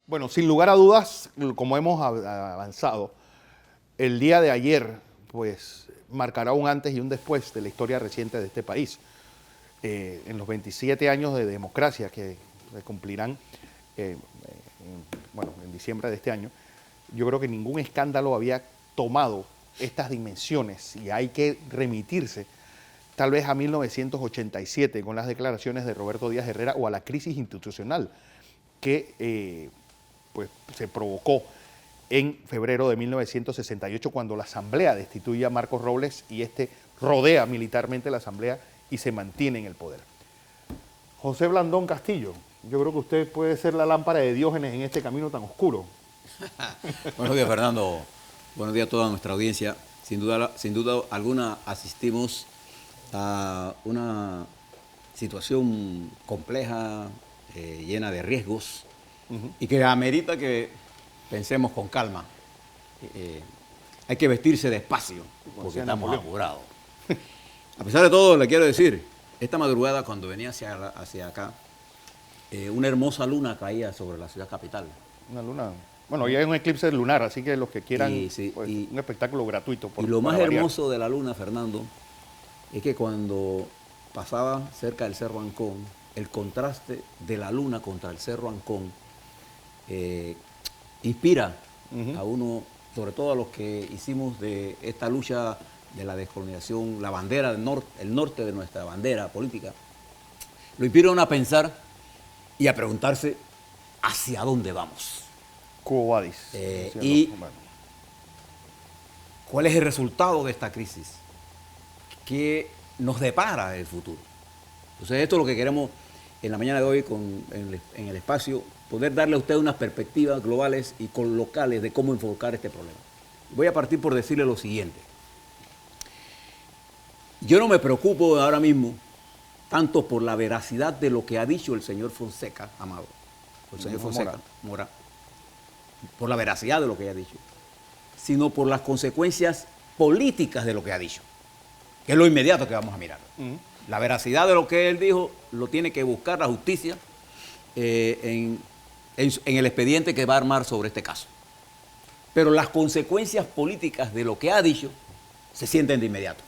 Bueno, sin lugar a dudas, como hemos avanzado, el día de ayer, pues, marcará un antes y un después de la historia reciente de este país. En los 27 años de democracia que se cumplirán, en diciembre de este año, yo creo que ningún escándalo había tomado estas dimensiones y hay que remitirse tal vez a 1987 con las declaraciones de Roberto Díaz Herrera o a la crisis institucional que pues, se provocó en febrero de 1968 cuando la Asamblea destituye a Marcos Robles y este rodea militarmente la Asamblea y se mantiene en el poder. José Blandón Castillo, yo creo que usted puede ser la lámpara de Diógenes en este camino tan oscuro. Buenos días, Fernando. Buenos días a toda nuestra audiencia. Sin duda alguna asistimos a una situación compleja, llena de riesgos, y que amerita que pensemos con calma. Hay que vestirse despacio, porque estamos apurados. A pesar de todo, le quiero decir, esta madrugada cuando venía hacia acá, una hermosa luna caía sobre la ciudad capital. Una luna. Bueno, hoy hay un eclipse lunar, así que los que quieran, pues, un espectáculo gratuito. Y lo más hermoso de la luna, Fernando, es que cuando pasaba cerca del Cerro Ancón, el contraste de la luna contra el Cerro Ancón inspira a uno, sobre todo a los que hicimos de esta lucha de la descolonización, la bandera del norte, el norte de nuestra bandera política, lo inspira a uno a pensar y a preguntarse hacia dónde vamos. Quo vadis. Y cuál es el resultado de esta crisis, qué nos depara el futuro. Entonces esto es lo que queremos en la mañana de hoy en el espacio, poder darle a usted unas perspectivas globales y locales de cómo enfocar este problema. Voy a partir por decirle lo siguiente. Yo no me preocupo ahora mismo tanto por la veracidad de lo que ha dicho el señor Fonseca, Amado, el señor Fonseca, Mora, por la veracidad de lo que ha dicho, sino por las consecuencias políticas de lo que ha dicho, que es lo inmediato que vamos a mirar. La veracidad de lo que él dijo lo tiene que buscar la justicia en el expediente que va a armar sobre este caso. Pero las consecuencias políticas de lo que ha dicho se sienten de inmediato.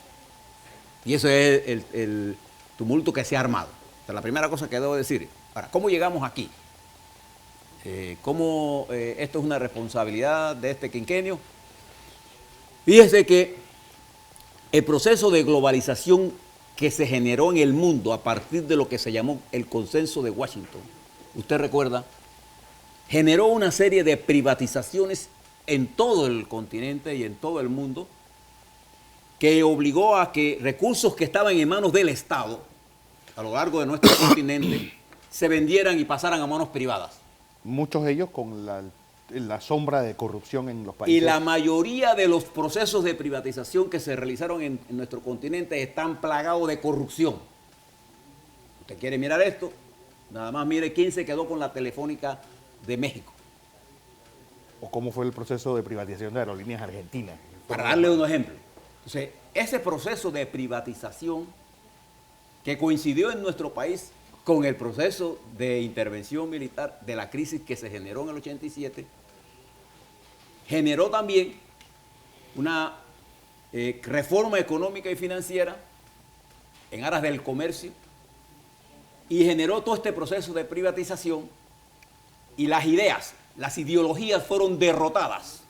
Y eso es el tumulto que se ha armado. Esta es la primera cosa que debo decir. Ahora, ¿cómo llegamos aquí? ¿Cómo esto es una responsabilidad de este quinquenio? Fíjese que el proceso de globalización que se generó en el mundo a partir de lo que se llamó el Consenso de Washington, usted recuerda, generó una serie de privatizaciones en todo el continente y en todo el mundo que obligó a que recursos que estaban en manos del Estado a lo largo de nuestro continente se vendieran y pasaran a manos privadas. Muchos de ellos con la sombra de corrupción en los países. Y la mayoría de los procesos de privatización que se realizaron en nuestro continente están plagados de corrupción. ¿Usted quiere mirar esto? Nada más mire quién se quedó con la Telefónica de México. O cómo fue el proceso de privatización de Aerolíneas Argentinas. Para darle un ejemplo. Entonces, ese proceso de privatización que coincidió en nuestro país con el proceso de intervención militar de la crisis que se generó en el 87, generó también una reforma económica y financiera en aras del comercio y generó todo este proceso de privatización y las ideas, las ideologías fueron derrotadas.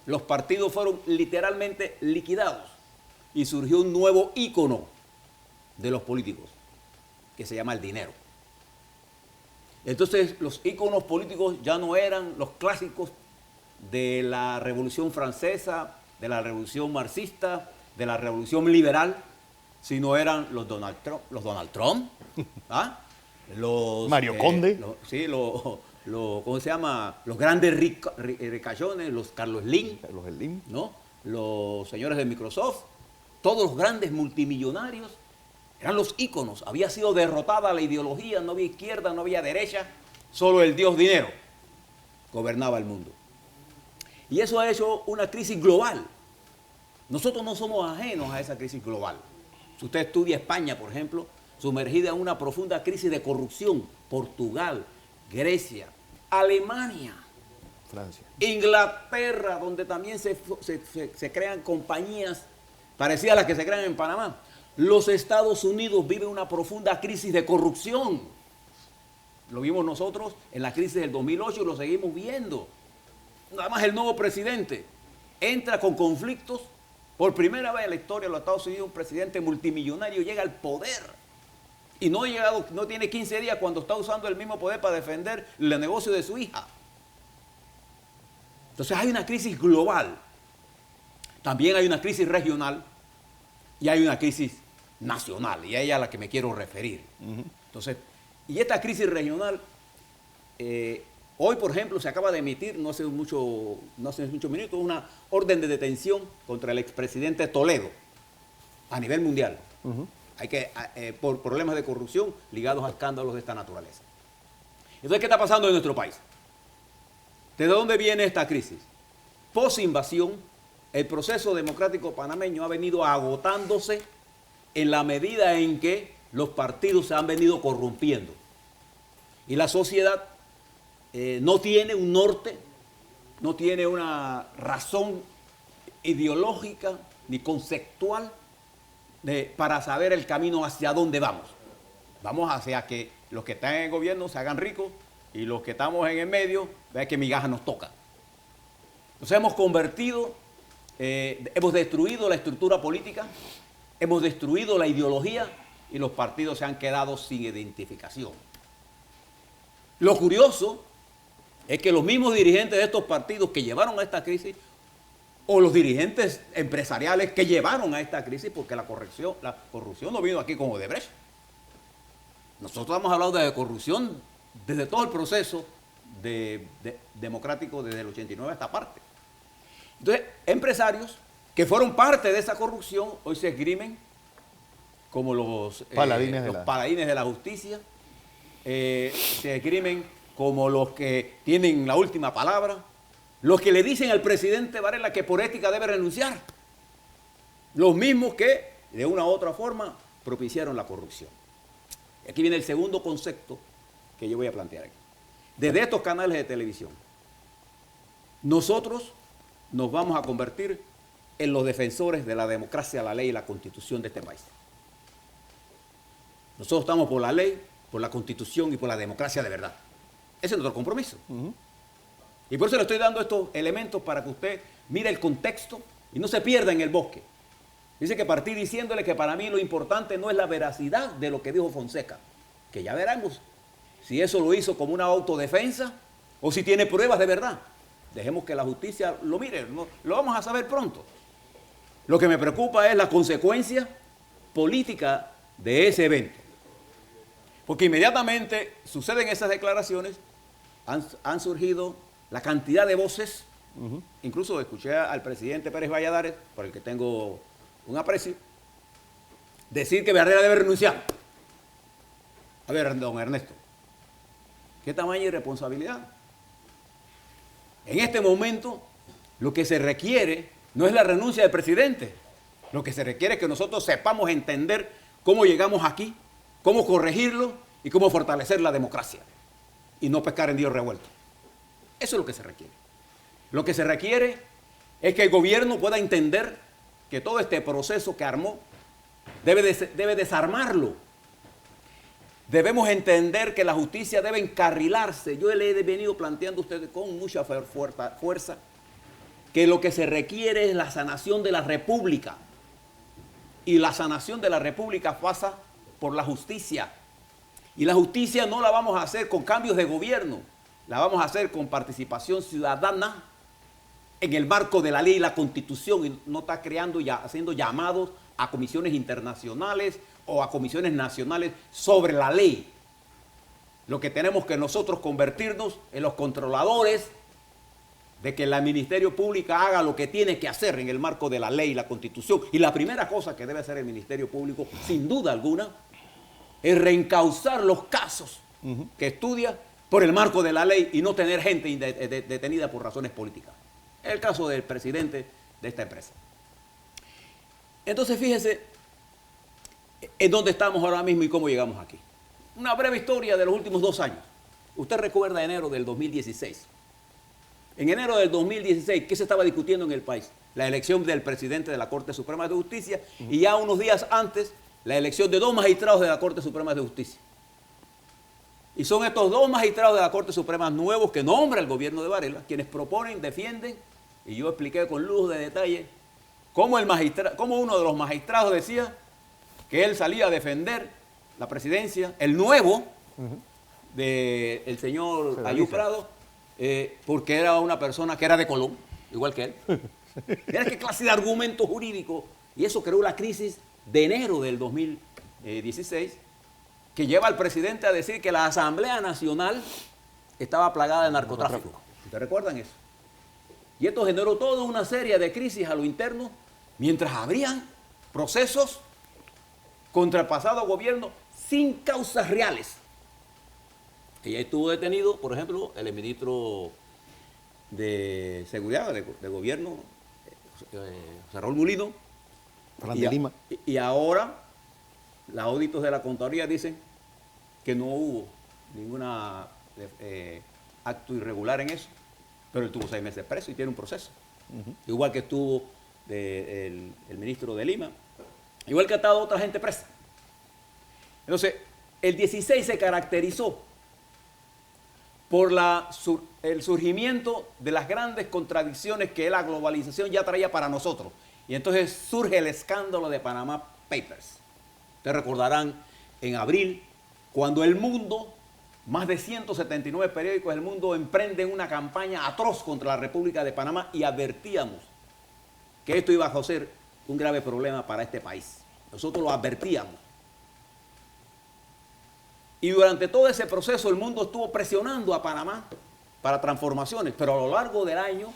Los partidos fueron literalmente liquidados y surgió un nuevo ícono de los políticos que se llama el dinero. Entonces los íconos políticos ya no eran los clásicos de la Revolución Francesa, de la Revolución Marxista, de la Revolución Liberal, sino eran los Donald Trump, ¿ah? Los Mario Conde. ¿Cómo se llama? Los grandes ricachones, los Carlos Slim, ¿no? Los señores de Microsoft, todos los grandes multimillonarios eran los íconos. Había sido derrotada la ideología, no había izquierda, no había derecha, solo el dios dinero gobernaba el mundo. Y eso ha hecho una crisis global. Nosotros no somos ajenos a esa crisis global. Si usted estudia España, por ejemplo, sumergida en una profunda crisis de corrupción, Portugal, Grecia, Alemania, Francia. Inglaterra, donde también se crean compañías parecidas a las que se crean en Panamá. Los Estados Unidos viven una profunda crisis de corrupción. Lo vimos nosotros en la crisis del 2008 y lo seguimos viendo. Nada más el nuevo presidente entra con conflictos. Por primera vez en la historia de los Estados Unidos, un presidente multimillonario llega al poder. Y no tiene 15 días cuando está usando el mismo poder para defender el negocio de su hija. Entonces hay una crisis global. También hay una crisis regional y hay una crisis nacional. Y a ella es a la que me quiero referir. Entonces, y esta crisis regional, hoy, por ejemplo, se acaba de emitir, no hace muchos minutos, una orden de detención contra el expresidente Toledo a nivel mundial. Por problemas de corrupción ligados a escándalos de esta naturaleza. Entonces, ¿qué está pasando en nuestro país? ¿De dónde viene esta crisis? Post-invasión, el proceso democrático panameño ha venido agotándose en la medida en que los partidos se han venido corrompiendo. Y la sociedad no tiene un norte, no tiene una razón ideológica ni conceptual para saber el camino hacia dónde vamos. Vamos hacia que los que están en el gobierno se hagan ricos y los que estamos en el medio, vean que migaja nos toca. Entonces hemos destruido la estructura política, hemos destruido la ideología y los partidos se han quedado sin identificación. Lo curioso es que los mismos dirigentes de estos partidos que llevaron a esta crisis, o los dirigentes empresariales que llevaron a esta crisis, porque la corrupción no vino aquí con Odebrecht. Nosotros hemos hablado de corrupción desde todo el proceso democrático, desde el 89 a esta parte. Entonces, empresarios que fueron parte de esa corrupción hoy se esgrimen como los paladines de la justicia, se esgrimen como los que tienen la última palabra, los que le dicen al presidente Varela que por ética debe renunciar, los mismos que de una u otra forma propiciaron la corrupción. Aquí viene el segundo concepto que yo voy a plantear aquí. Desde estos canales de televisión, nosotros nos vamos a convertir en los defensores de la democracia, la ley y la constitución de este país. Nosotros estamos por la ley, por la constitución y por la democracia de verdad. Ese es nuestro compromiso. Y por eso le estoy dando estos elementos para que usted mire el contexto y no se pierda en el bosque. Dice que partí diciéndole que para mí lo importante no es la veracidad de lo que dijo Fonseca, que ya veremos si eso lo hizo como una autodefensa o si tiene pruebas de verdad. Dejemos que la justicia lo mire, lo vamos a saber pronto. Lo que me preocupa es la consecuencia política de ese evento. Porque inmediatamente suceden esas declaraciones, han surgido la cantidad de voces, incluso escuché al presidente Pérez Valladares, por el que tengo un aprecio, decir que Varela debe renunciar. A ver, don Ernesto, ¿qué tamaño de irresponsabilidad? En este momento, lo que se requiere no es la renuncia del presidente. Lo que se requiere es que nosotros sepamos entender cómo llegamos aquí, cómo corregirlo y cómo fortalecer la democracia. Y no pescar en río revuelto. Eso es lo que se requiere. Lo que se requiere es que el gobierno pueda entender que todo este proceso que armó debe desarmarlo. Debemos entender que la justicia debe encarrilarse. Yo le he venido planteando a ustedes con mucha fuerza que lo que se requiere es la sanación de la República. Y la sanación de la República pasa por la justicia. Y la justicia no la vamos a hacer con cambios de gobierno, la vamos a hacer con participación ciudadana en el marco de la ley y la Constitución, y no está creando y haciendo llamados a comisiones internacionales o a comisiones nacionales sobre la ley. Lo que tenemos que nosotros convertirnos en los controladores de que el Ministerio Público haga lo que tiene que hacer en el marco de la ley y la Constitución. Y la primera cosa que debe hacer el Ministerio Público, sin duda alguna, es reencauzar los casos que estudia por el marco de la ley y no tener gente detenida por razones políticas. Es el caso del presidente de esta empresa. Entonces, fíjese en dónde estamos ahora mismo y cómo llegamos aquí. Una breve historia de los últimos 2 años. Usted recuerda enero del 2016. En enero del 2016, ¿qué se estaba discutiendo en el país? La elección del presidente de la Corte Suprema de Justicia y ya unos días antes, la elección de 2 magistrados de la Corte Suprema de Justicia. Y son estos 2 magistrados de la Corte Suprema nuevos que nombra el gobierno de Varela, quienes proponen, defienden, y yo expliqué con lujo de detalle cómo uno de los magistrados decía que él salía a defender la presidencia, el nuevo del señor Ayub Prado, porque era una persona que era de Colón, igual que él. Mira qué clase de argumento jurídico. Y eso creó la crisis de enero del 2016, que lleva al presidente a decir que la Asamblea Nacional estaba plagada de narcotráfico. ¿Ustedes recuerdan eso? Y esto generó toda una serie de crisis a lo interno, mientras habrían procesos contra el pasado gobierno sin causas reales. Y ahí estuvo detenido, por ejemplo, el ministro de Seguridad de Gobierno, José Raúl Mulino. Fran de Lima. Y ahora, los auditos de la Contraloría dicen que no hubo ningún acto irregular en eso, pero él tuvo 6 meses preso y tiene un proceso. Igual que estuvo el ministro de Lima, igual que ha estado otra gente presa. Entonces, el 16 se caracterizó por el surgimiento de las grandes contradicciones que la globalización ya traía para nosotros. Y entonces surge el escándalo de Panama Papers. Ustedes recordarán en abril, cuando el mundo, más de 179 periódicos del mundo emprenden una campaña atroz contra la República de Panamá y advertíamos que esto iba a ser un grave problema para este país. Nosotros lo advertíamos. Y durante todo ese proceso el mundo estuvo presionando a Panamá para transformaciones, pero a lo largo del año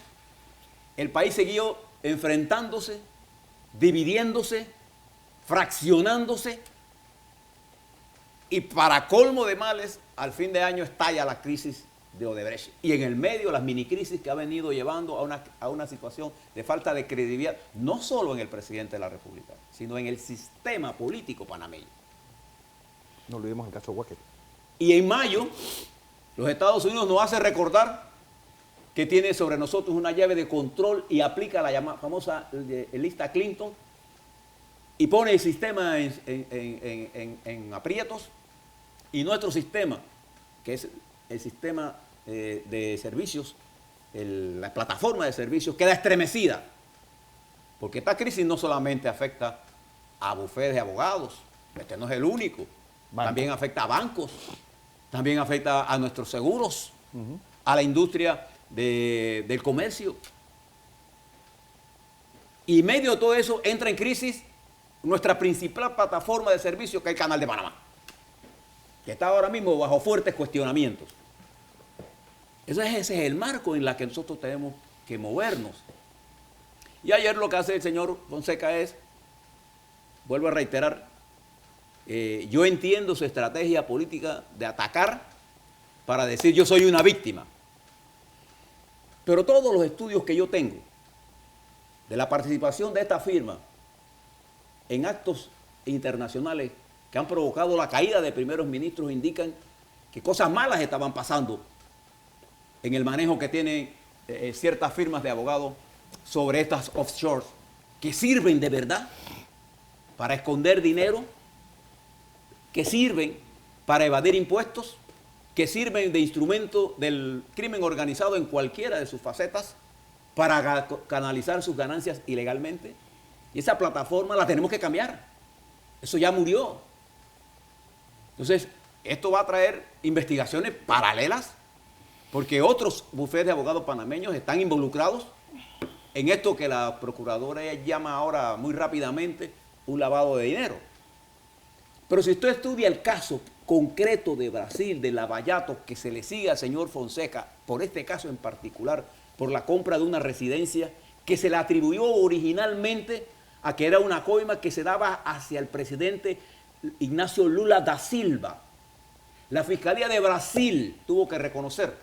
el país siguió enfrentándose, dividiéndose, fraccionándose, y para colmo de males, al fin de año estalla la crisis de Odebrecht. Y en el medio las minicrisis que ha venido llevando a una situación de falta de credibilidad, no solo en el presidente de la República, sino en el sistema político panameño. No olvidemos el caso Walker. Y en mayo, los Estados Unidos nos hace recordar que tiene sobre nosotros una llave de control y aplica la famosa lista Clinton y pone el sistema en aprietos, y nuestro sistema, que es el sistema de servicios, la plataforma de servicios, queda estremecida, porque esta crisis no solamente afecta a bufetes de abogados, este no es el único. También afecta a bancos, también afecta a nuestros seguros, a la industria del comercio. Y en medio de todo eso entra en crisis nuestra principal plataforma de servicio, que es el Canal de Panamá, que está ahora mismo bajo fuertes cuestionamientos. Ese es el marco en el que nosotros tenemos que movernos. Y ayer lo que hace el señor Fonseca es, vuelvo a reiterar, yo entiendo su estrategia política de atacar para decir yo soy una víctima. Pero todos los estudios que yo tengo de la participación de esta firma en actos internacionales que han provocado la caída de primeros ministros indican que cosas malas estaban pasando en el manejo que tienen ciertas firmas de abogados sobre estas offshores que sirven de verdad para esconder dinero, que sirven para evadir impuestos, que sirven de instrumento del crimen organizado en cualquiera de sus facetas para canalizar sus ganancias ilegalmente. Y esa plataforma la tenemos que cambiar. Eso ya murió. Entonces, esto va a traer investigaciones paralelas, porque otros bufetes de abogados panameños están involucrados en esto que la Procuradora llama ahora muy rápidamente un lavado de dinero. Pero si usted estudia el caso concreto de Brasil, de Lavallato, que se le sigue al señor Fonseca, por este caso en particular, por la compra de una residencia que se le atribuyó originalmente a que era una coima que se daba hacia el presidente Ignacio Lula da Silva. La Fiscalía de Brasil tuvo que reconocer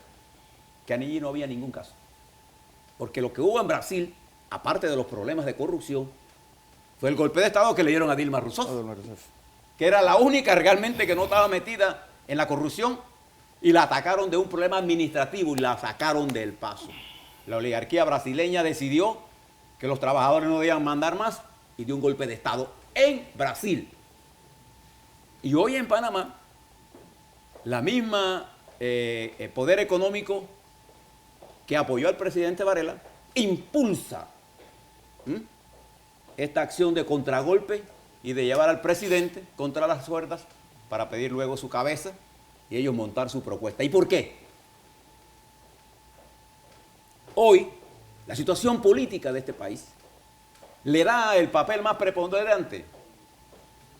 que allí no había ningún caso. Porque lo que hubo en Brasil, aparte de los problemas de corrupción, fue el golpe de Estado que le dieron a Dilma Rousseff, que era la única realmente que no estaba metida en la corrupción y la atacaron de un problema administrativo y la sacaron del paso. La oligarquía brasileña decidió que los trabajadores no debían mandar más y dio un golpe de Estado en Brasil. Y hoy en Panamá, la misma poder económico que apoyó al presidente Varela impulsa esta acción de contragolpe y de llevar al presidente contra las cuerdas para pedir luego su cabeza y ellos montar su propuesta. ¿Y por qué? Hoy, la situación política de este país le da el papel más preponderante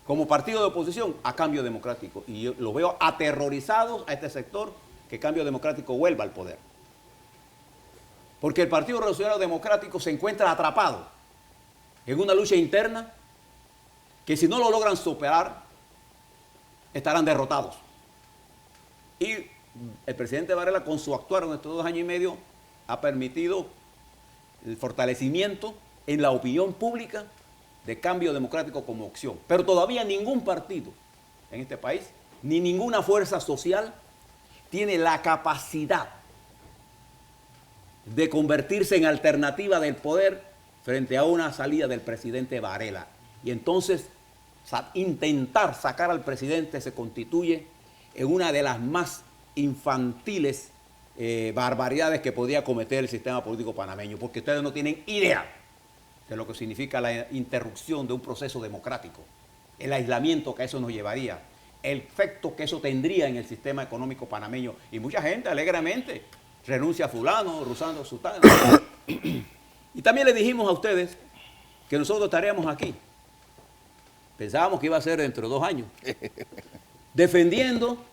como partido de oposición a Cambio Democrático. Y yo los veo aterrorizados a este sector que Cambio Democrático vuelva al poder. Porque el Partido Revolucionario Democrático se encuentra atrapado en una lucha interna que si no lo logran superar, estarán derrotados. Y el presidente Varela, con su actuar en estos 2 años y medio, ha permitido el fortalecimiento en la opinión pública de Cambio Democrático como opción. Pero todavía ningún partido en este país, ni ninguna fuerza social, tiene la capacidad de convertirse en alternativa del poder frente a una salida del presidente Varela. Y entonces intentar sacar al presidente se constituye en una de las más infantiles barbaridades que podía cometer el sistema político panameño, porque ustedes no tienen idea de lo que significa la interrupción de un proceso democrático, el aislamiento que eso nos llevaría, el efecto que eso tendría en el sistema económico panameño. Y mucha gente alegremente renuncia a fulano, rusando a sultano. Y también le dijimos a ustedes que nosotros estaríamos aquí. Pensábamos que iba a ser dentro de 2 años. Defendiendo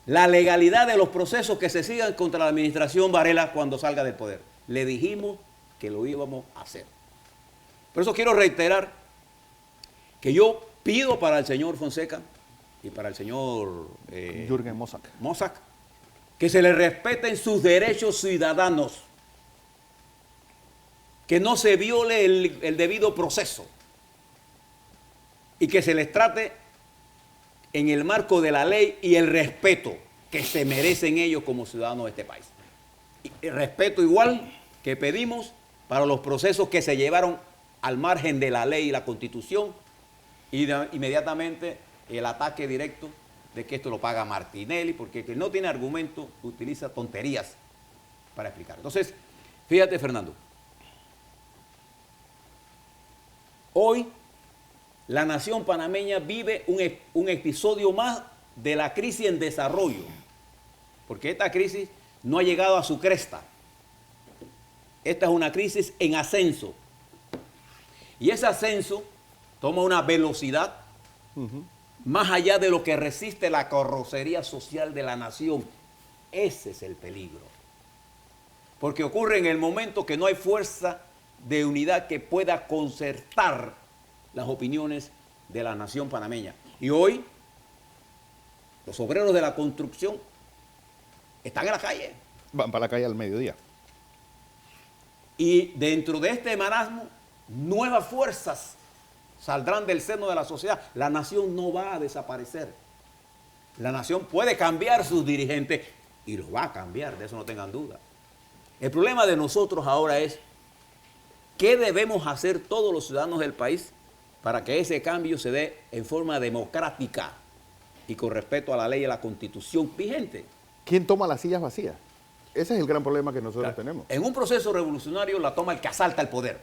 la legalidad de los procesos que se sigan contra la administración Varela cuando salga del poder. Le dijimos que lo íbamos a hacer. Por eso quiero reiterar que yo pido para el señor Fonseca y para el señor Jürgen Mossack que se le respeten sus derechos ciudadanos, que no se viole el debido proceso y que se les trate en el marco de la ley y el respeto que se merecen ellos como ciudadanos de este país. Y respeto igual que pedimos para los procesos que se llevaron al margen de la ley y la Constitución, y inmediatamente el ataque directo de que esto lo paga Martinelli, porque el que no tiene argumento utiliza tonterías para explicar. Entonces, fíjate, Fernando, hoy la nación panameña vive un episodio más de la crisis en desarrollo, porque esta crisis no ha llegado a su cresta. Esta es una crisis en ascenso. Y ese ascenso toma una velocidad más allá de lo que resiste la carrocería social de la nación. Ese es el peligro. Porque ocurre en el momento que no hay fuerza de unidad que pueda concertar las opiniones de la nación panameña. Y hoy, los obreros de la construcción están en la calle. Van para la calle al mediodía. Y dentro de este marasmo, nuevas fuerzas saldrán del seno de la sociedad. La nación no va a desaparecer. La nación puede cambiar sus dirigentes y los va a cambiar, de eso no tengan duda. El problema de nosotros ahora es qué debemos hacer todos los ciudadanos del país para que ese cambio se dé en forma democrática y con respeto a la ley y a la Constitución vigente. ¿Quién toma las sillas vacías? Ese es el gran problema que nosotros tenemos. En un proceso revolucionario la toma el que asalta el poder,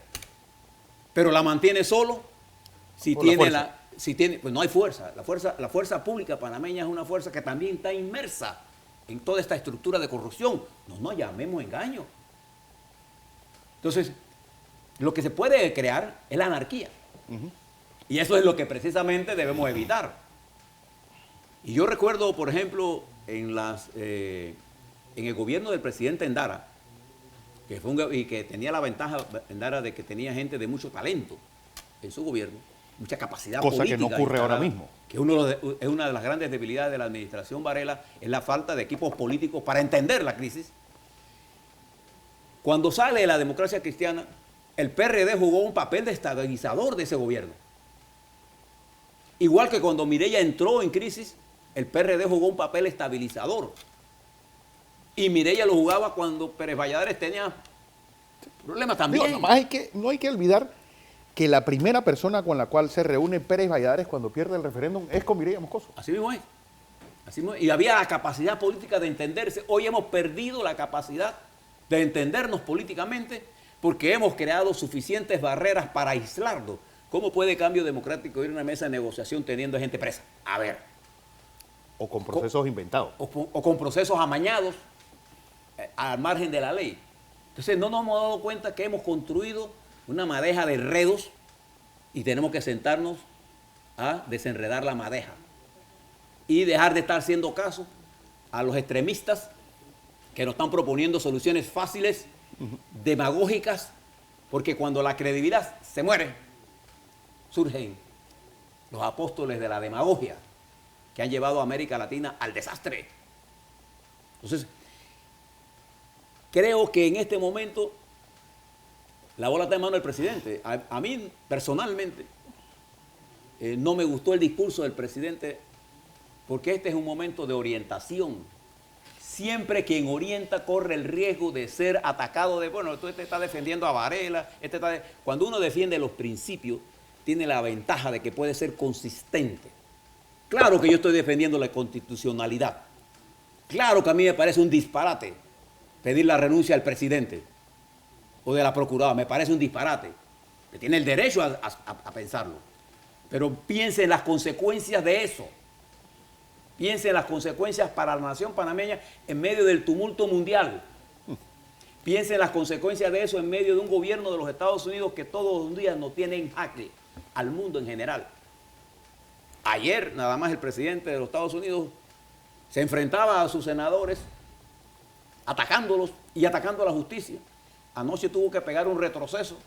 pero la mantiene solo si tiene, pues no hay fuerza. La fuerza pública panameña es una fuerza que también está inmersa en toda esta estructura de corrupción. No nos llamemos engaño. Entonces, lo que se puede crear es la anarquía. Y eso es lo que precisamente debemos evitar. Y yo recuerdo, por ejemplo, en el gobierno del presidente Endara, y que tenía la ventaja Endara de que tenía gente de mucho talento en su gobierno, mucha capacidad política. Cosa que no ocurre ahora mismo. Que es una de las grandes debilidades de la administración Varela, es la falta de equipos políticos para entender la crisis. Cuando sale la democracia cristiana, el PRD jugó un papel de estabilizador de ese gobierno. Igual que cuando Mireya entró en crisis, el PRD jugó un papel estabilizador. Y Mireya lo jugaba cuando Pérez Valladares tenía problemas también. Digo, nomás no hay que olvidar que la primera persona con la cual se reúne Pérez Valladares cuando pierde el referéndum es con Mireya Moscoso. Así mismo es. Así mismo es. Y había la capacidad política de entenderse. Hoy hemos perdido la capacidad de entendernos políticamente porque hemos creado suficientes barreras para aislarlo. ¿Cómo puede Cambio Democrático ir a una mesa de negociación teniendo gente presa? A ver. O con procesos inventados. O con procesos amañados al margen de la ley. Entonces no nos hemos dado cuenta que hemos construido una madeja de enredos y tenemos que sentarnos a desenredar la madeja y dejar de estar haciendo caso a los extremistas que nos están proponiendo soluciones fáciles, demagógicas, porque cuando la credibilidad se muere, surgen los apóstoles de la demagogia que han llevado a América Latina al desastre. Entonces, creo que en este momento la bola está en manos del presidente. A mí, personalmente, no me gustó el discurso del presidente porque este es un momento de orientación. Siempre quien orienta corre el riesgo de ser atacado de, bueno, tú está defendiendo a Varela, cuando uno defiende los principios, tiene la ventaja de que puede ser consistente. Claro que yo estoy defendiendo la constitucionalidad. Claro que a mí me parece un disparate pedir la renuncia al presidente o de la procuradora. Me parece un disparate. Que tiene el derecho a pensarlo. Pero piense en las consecuencias de eso. Piense en las consecuencias para la nación panameña en medio del tumulto mundial. Piense en las consecuencias de eso en medio de un gobierno de los Estados Unidos que todos los días nos tiene en jaque al mundo en general. Ayer nada más el presidente de los Estados Unidos se enfrentaba a sus senadores atacándolos y atacando a la justicia. Anoche tuvo que pegar un retroceso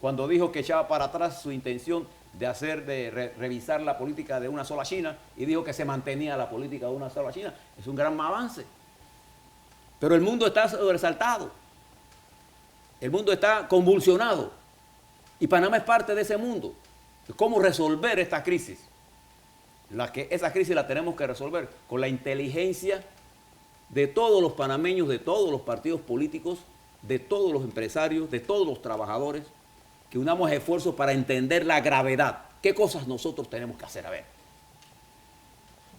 cuando dijo que echaba para atrás su intención de revisar la política de una sola China y dijo que se mantenía la política de una sola China. Es un gran avance. Pero el mundo está sobresaltado. El mundo está convulsionado. Y Panamá es parte de ese mundo. ¿Cómo resolver esta crisis? Esa crisis la tenemos que resolver con la inteligencia de todos los panameños, de todos los partidos políticos, de todos los empresarios, de todos los trabajadores, que unamos esfuerzos para entender la gravedad. ¿Qué cosas nosotros tenemos que hacer? A ver.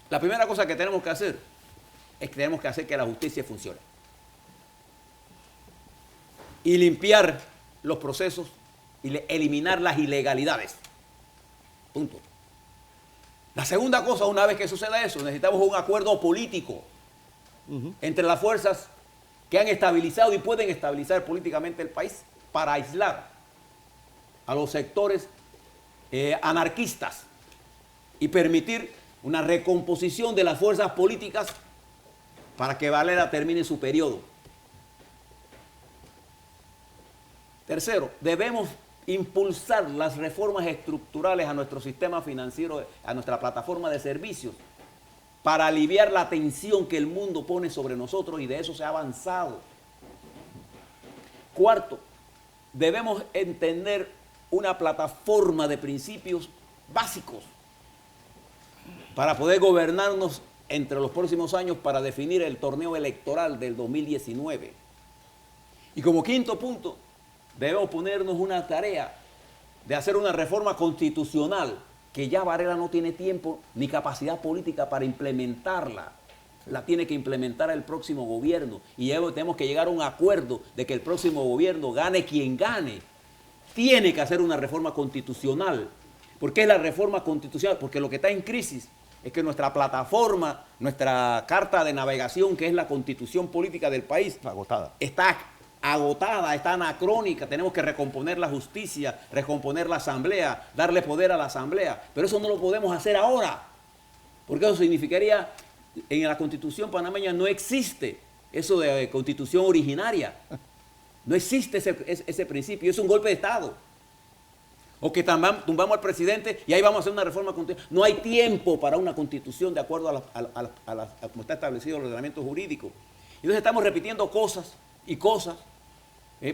La primera cosa que tenemos que hacer es que tenemos que hacer que la justicia funcione. Y limpiar los procesos y eliminar las ilegalidades. Punto. La segunda cosa, una vez que suceda eso, necesitamos un acuerdo político entre las fuerzas que han estabilizado y pueden estabilizar políticamente el país para aislar a los sectores anarquistas y permitir una recomposición de las fuerzas políticas para que Varela termine su periodo. Tercero, debemos impulsar las reformas estructurales a nuestro sistema financiero, a nuestra plataforma de servicios, para aliviar la tensión que el mundo pone sobre nosotros y de eso se ha avanzado. Cuarto, debemos entender una plataforma de principios básicos para poder gobernarnos entre los próximos años para definir el torneo electoral del 2019. Y como quinto punto, debemos ponernos una tarea de hacer una reforma constitucional que ya Varela no tiene tiempo ni capacidad política para implementarla. La tiene que implementar el próximo gobierno y tenemos que llegar a un acuerdo de que el próximo gobierno, gane quien gane, tiene que hacer una reforma constitucional. ¿Por qué es la reforma constitucional? Porque lo que está en crisis es que nuestra plataforma, nuestra carta de navegación, que es la constitución política del país, está agotada, está anacrónica. Tenemos que recomponer la justicia, recomponer la asamblea, darle poder a la asamblea. Pero eso no lo podemos hacer ahora, porque eso significaría, en la constitución panameña no existe eso de constitución originaria. No existe ese principio, es un golpe de Estado. O que tumbamos al presidente y ahí vamos a hacer una reforma constitucional. No hay tiempo para una constitución de acuerdo a como está establecido el ordenamiento jurídico. Entonces estamos repitiendo cosas y cosas.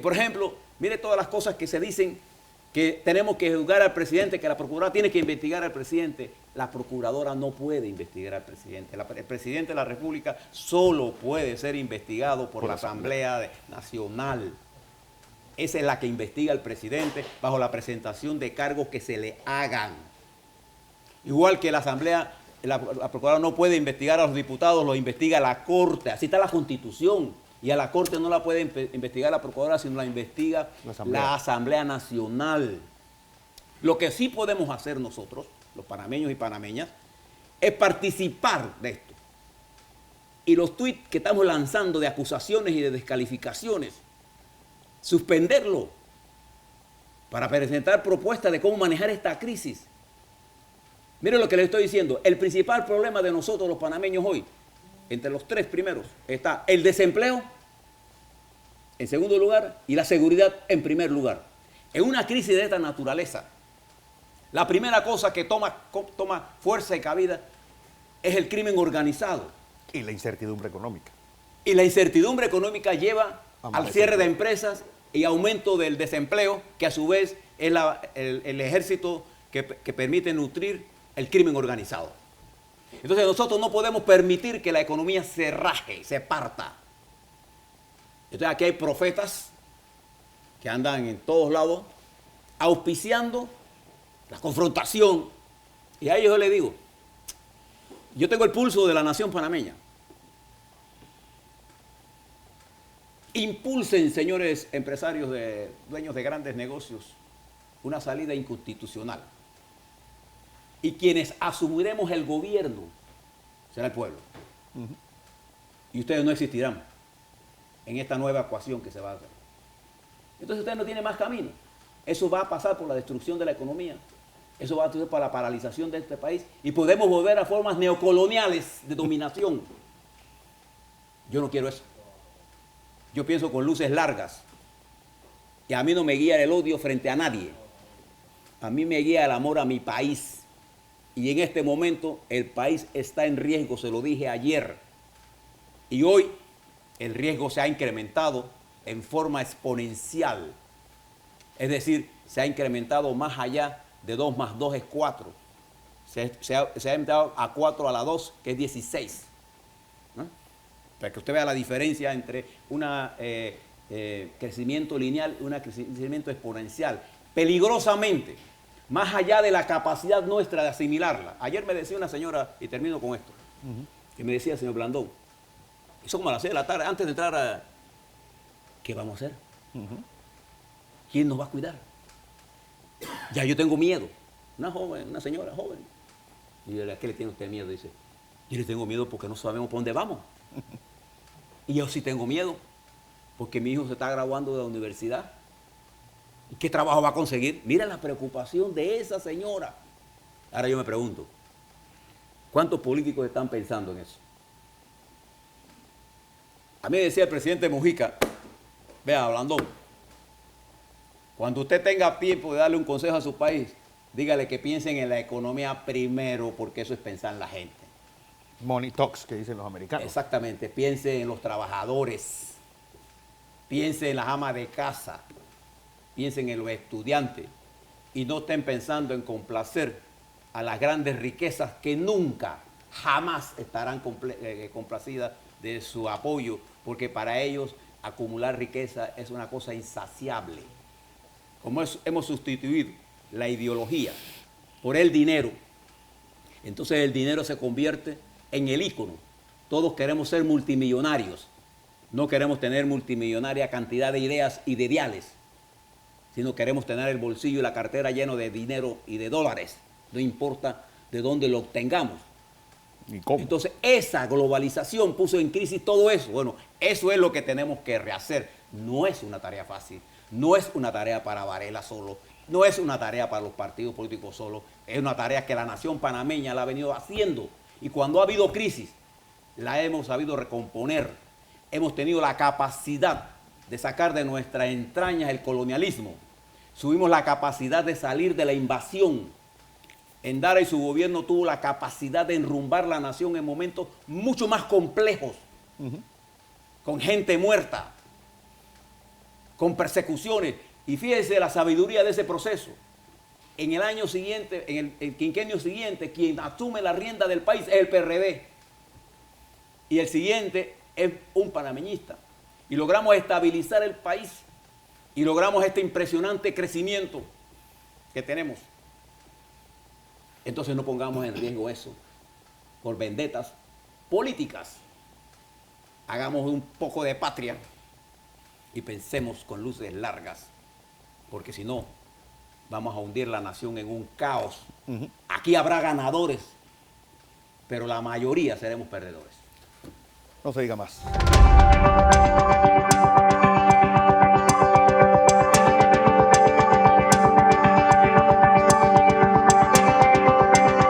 Por ejemplo, mire todas las cosas que se dicen que tenemos que juzgar al presidente, que la procuradora tiene que investigar al presidente. La procuradora no puede investigar al presidente. El presidente de la República solo puede ser investigado por la Asamblea Nacional. Esa es la que investiga al presidente bajo la presentación de cargos que se le hagan. Igual que la Asamblea, la Procuradora no puede investigar a los diputados, los investiga la Corte. Así está la Constitución. Y a la Corte no la puede investigar la Procuradora, sino la investiga la Asamblea Nacional. Lo que sí podemos hacer nosotros, los panameños y panameñas, es participar de esto. Y los tuits que estamos lanzando de acusaciones y de descalificaciones, suspenderlo para presentar propuestas de cómo manejar esta crisis. Miren lo que les estoy diciendo. El principal problema de nosotros los panameños hoy, entre los tres primeros, está el desempleo en segundo lugar y la seguridad en primer lugar. En una crisis de esta naturaleza, la primera cosa que toma fuerza y cabida es el crimen organizado. Y la incertidumbre económica. Y la incertidumbre económica lleva al cierre de empresas y aumento del desempleo, que a su vez es el ejército que permite nutrir el crimen organizado. Entonces nosotros no podemos permitir que la economía se raje, se parta. Entonces aquí hay profetas que andan en todos lados auspiciando la confrontación. Y a ellos yo les digo, yo tengo el pulso de la nación panameña. Impulsen, señores empresarios, dueños de grandes negocios, una salida inconstitucional. Y quienes asumiremos el gobierno será el pueblo. Y ustedes no existirán en esta nueva ecuación que se va a hacer. Entonces ustedes no tienen más camino. Eso va a pasar por la destrucción de la economía. Eso va a pasar por la paralización de este país. Y podemos volver a formas neocoloniales de dominación. Yo no quiero eso. Yo pienso con luces largas. Y a mí no me guía el odio frente a nadie. A mí me guía el amor a mi país. Y en este momento el país está en riesgo, se lo dije ayer. Y hoy el riesgo se ha incrementado en forma exponencial. Es decir, se ha incrementado más allá de 2 más 2 es 4. Se ha entrado a 4 a la 2, que es 16. ¿No? Para que usted vea la diferencia entre un crecimiento lineal y un crecimiento exponencial. Peligrosamente, más allá de la capacidad nuestra de asimilarla. Ayer me decía una señora, y termino con esto, que me decía, señor Blandón, eso como a las 6 de la tarde, antes de entrar a... ¿Qué vamos a hacer? ¿Quién nos va a cuidar? Ya yo tengo miedo. Una señora joven. Y yo, ¿a qué le tiene usted miedo? Dice, yo le tengo miedo porque no sabemos por dónde vamos. Y yo sí tengo miedo porque mi hijo se está graduando de la universidad. ¿Y qué trabajo va a conseguir? Mira la preocupación de esa señora. Ahora yo me pregunto, ¿cuántos políticos están pensando en eso? A mí decía el presidente Mujica, vea, Blandón, cuando usted tenga tiempo de darle un consejo a su país, dígale que piensen en la economía primero, porque eso es pensar en la gente. Money talks, que dicen los americanos. Exactamente, piense en los trabajadores, piense en las amas de casa, piensen en los estudiantes y no estén pensando en complacer a las grandes riquezas que nunca, jamás estarán complacidas de su apoyo, porque para ellos acumular riqueza es una cosa insaciable. Como hemos sustituido la ideología por el dinero, entonces el dinero se convierte en el ícono. Todos queremos ser multimillonarios, no queremos tener multimillonaria cantidad de ideas y de ideales, sino queremos tener el bolsillo y la cartera lleno de dinero y de dólares, no importa de dónde lo obtengamos. ¿Y cómo? Entonces esa globalización puso en crisis todo eso. Bueno, eso es lo que tenemos que rehacer. No es una tarea fácil, no es una tarea para Varela solo, no es una tarea para los partidos políticos solo, es una tarea que la nación panameña la ha venido haciendo. Y cuando ha habido crisis, la hemos sabido recomponer. Hemos tenido la capacidad de sacar de nuestras entrañas el colonialismo. Tuvimos la capacidad de salir de la invasión. Endara y su gobierno tuvo la capacidad de enrumbar la nación en momentos mucho más complejos, con gente muerta, con persecuciones. Y fíjense la sabiduría de ese proceso. en el año siguiente, en el quinquenio siguiente, quien asume la rienda del país es el PRD. Y el siguiente es un panameñista. Y logramos estabilizar el país y logramos este impresionante crecimiento que tenemos. Entonces no pongamos en riesgo eso por vendetas políticas. Hagamos un poco de patria y pensemos con luces largas, porque si no, vamos a hundir la nación en un caos. Aquí habrá ganadores, pero la mayoría seremos perdedores. No se diga más.